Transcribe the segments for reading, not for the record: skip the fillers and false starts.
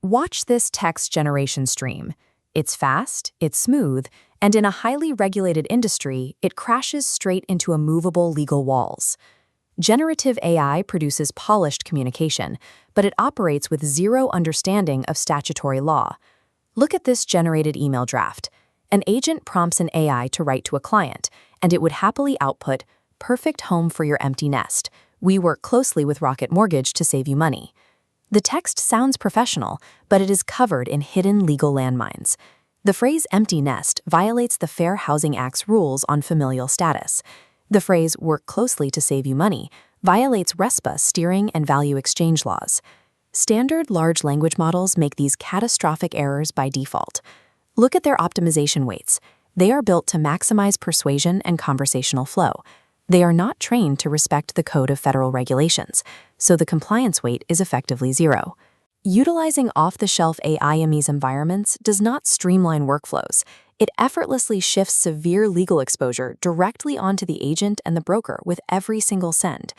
Watch this text generation stream. It's fast, it's smooth, and in a highly regulated industry, it crashes straight into immovable legal walls. Generative AI produces polished communication, but it operates with zero understanding of statutory law. Look at this generated email draft. An agent prompts an AI to write to a client, and it would happily output, "Perfect home for your empty nest. We work closely with Rocket Mortgage to save you money." The text sounds professional, but it is covered in hidden legal landmines. The phrase empty nest violates the Fair Housing Act's rules on familial status. The phrase work closely to save you money violates RESPA steering and value exchange laws. Standard large language models make these catastrophic errors by default. Look at their optimization weights. They are built to maximize persuasion and conversational flow. They are not trained to respect the code of federal regulations, so the compliance weight is effectively zero. Utilizing off-the-shelf AI in these environments does not streamline workflows. It effortlessly shifts severe legal exposure directly onto the agent and the broker with every single send.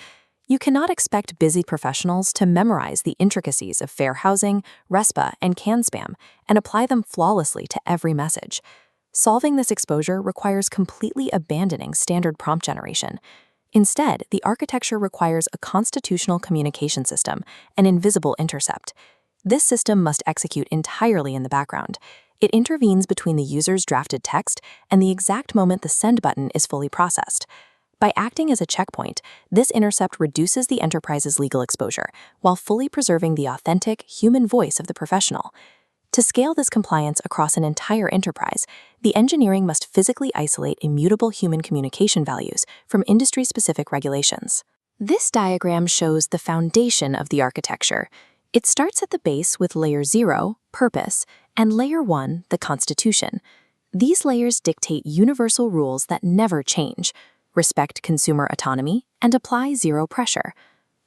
You cannot expect busy professionals to memorize the intricacies of fair housing, RESPA, and CAN-SPAM and apply them flawlessly to every message. Solving this exposure requires completely abandoning standard prompt generation. Instead, the architecture requires a constitutional communication system, an invisible intercept. This system must execute entirely in the background. It intervenes between the user's drafted text and the exact moment the send button is fully processed. By acting as a checkpoint, this intercept reduces the enterprise's legal exposure while fully preserving the authentic, human voice of the professional. To scale this compliance across an entire enterprise, the engineering must physically isolate immutable human communication values from industry-specific regulations. This diagram shows the foundation of the architecture. It starts at the base with Layer 0, Purpose, and Layer 1, the Constitution. These layers dictate universal rules that never change, respect consumer autonomy, and apply zero pressure.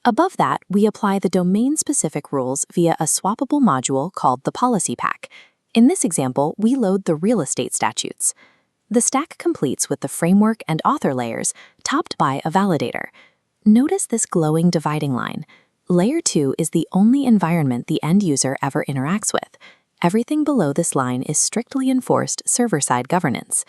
Above that, we apply the domain-specific rules via a swappable module called the policy pack. In this example, we load the real estate statutes. The stack completes with the framework and author layers, topped by a validator. Notice this glowing dividing line. Layer 2 is the only environment the end user ever interacts with. Everything below this line is strictly enforced server-side governance.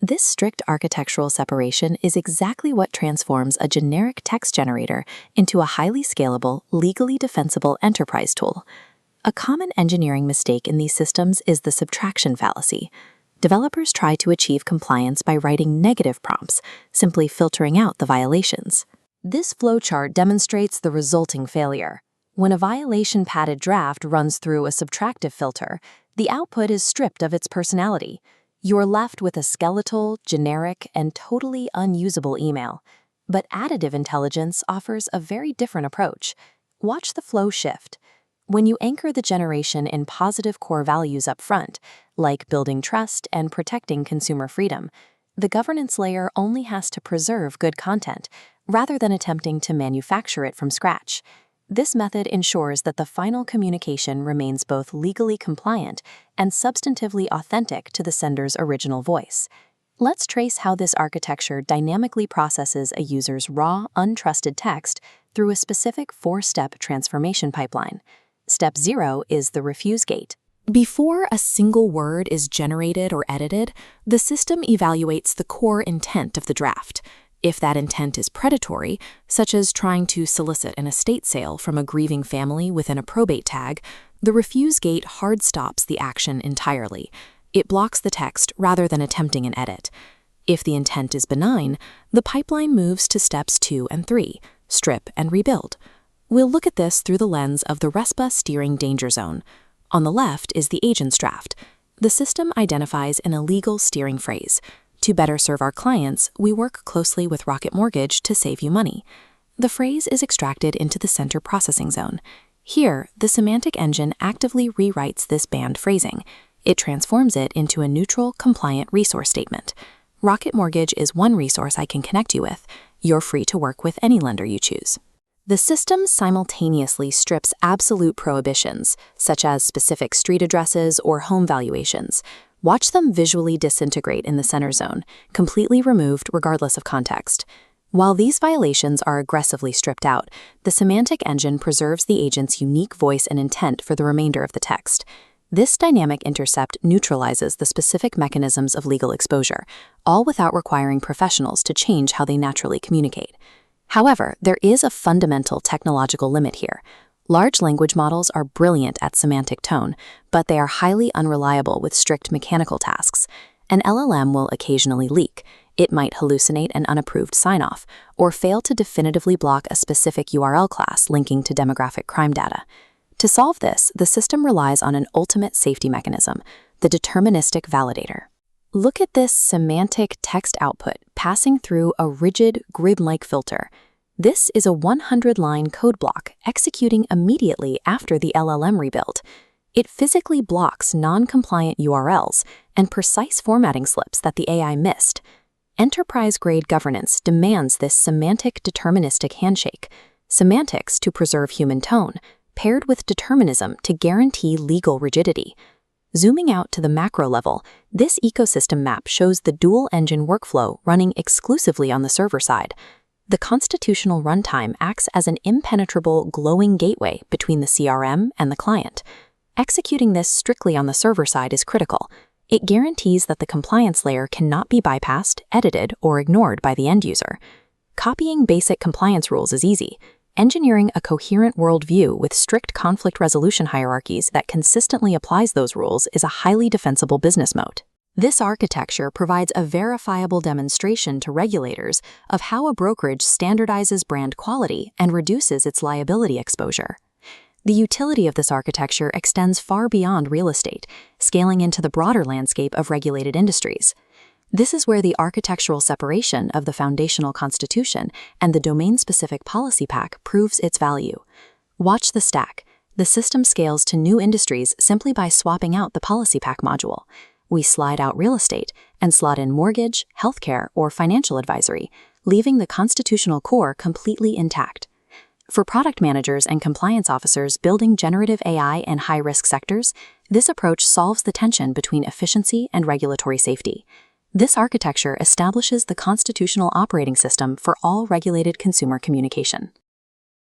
This strict architectural separation is exactly what transforms a generic text generator into a highly scalable, legally defensible enterprise tool. A common engineering mistake in these systems is the subtraction fallacy. Developers try to achieve compliance by writing negative prompts, simply filtering out the violations. This flowchart demonstrates the resulting failure. When a violation-padded draft runs through a subtractive filter, the output is stripped of its personality. You're left with a skeletal, generic, and totally unusable email. But additive intelligence offers a very different approach. Watch the flow shift. When you anchor the generation in positive core values up front, like building trust and protecting consumer freedom, the governance layer only has to preserve good content, rather than attempting to manufacture it from scratch. This method ensures that the final communication remains both legally compliant and substantively authentic to the sender's original voice. Let's trace how this architecture dynamically processes a user's raw, untrusted text through a specific 4-step transformation pipeline. Step 0 is the refuse gate. Before a single word is generated or edited, the system evaluates the core intent of the draft. If that intent is predatory, such as trying to solicit an estate sale from a grieving family within a probate tag, the refuse gate hard stops the action entirely. It blocks the text rather than attempting an edit. If the intent is benign, the pipeline moves to steps 2 and 3, strip and rebuild. We'll look at this through the lens of the RESPA steering danger zone. On the left is the agent's draft. The system identifies an illegal steering phrase. To better serve our clients, we work closely with Rocket Mortgage to save you money. The phrase is extracted into the center processing zone. Here, the semantic engine actively rewrites this banned phrasing. It transforms it into a neutral, compliant resource statement. Rocket Mortgage is one resource I can connect you with. You're free to work with any lender you choose. The system simultaneously strips absolute prohibitions, such as specific street addresses or home valuations. Watch them visually disintegrate in the center zone, completely removed regardless of context. While these violations are aggressively stripped out, the semantic engine preserves the agent's unique voice and intent for the remainder of the text. This dynamic intercept neutralizes the specific mechanisms of legal exposure, all without requiring professionals to change how they naturally communicate. However, there is a fundamental technological limit here. Large language models are brilliant at semantic tone, but they are highly unreliable with strict mechanical tasks. An LLM will occasionally leak. It might hallucinate an unapproved sign-off, or fail to definitively block a specific URL class linking to demographic crime data. To solve this, the system relies on an ultimate safety mechanism, the deterministic validator. Look at this semantic text output passing through a rigid, grid-like filter. This is a 100-line code block executing immediately after the LLM rebuild. It physically blocks non-compliant URLs and precise formatting slips that the AI missed. Enterprise-grade governance demands this semantic deterministic handshake, semantics to preserve human tone, paired with determinism to guarantee legal rigidity. Zooming out to the macro level, this ecosystem map shows the dual-engine workflow running exclusively on the server side. The constitutional runtime acts as an impenetrable, glowing gateway between the CRM and the client. Executing this strictly on the server side is critical. It guarantees that the compliance layer cannot be bypassed, edited, or ignored by the end user. Copying basic compliance rules is easy. Engineering a coherent worldview with strict conflict resolution hierarchies that consistently applies those rules is a highly defensible business moat. This architecture provides a verifiable demonstration to regulators of how a brokerage standardizes brand quality and reduces its liability exposure. The utility of this architecture extends far beyond real estate, scaling into the broader landscape of regulated industries. This is where the architectural separation of the foundational constitution and the domain-specific policy pack proves its value. Watch the stack. The system scales to new industries simply by swapping out the policy pack module. We slide out real estate and slot in mortgage, healthcare, or financial advisory, leaving the constitutional core completely intact. For product managers and compliance officers building generative AI in high-risk sectors, this approach solves the tension between efficiency and regulatory safety. This architecture establishes the constitutional operating system for all regulated consumer communication.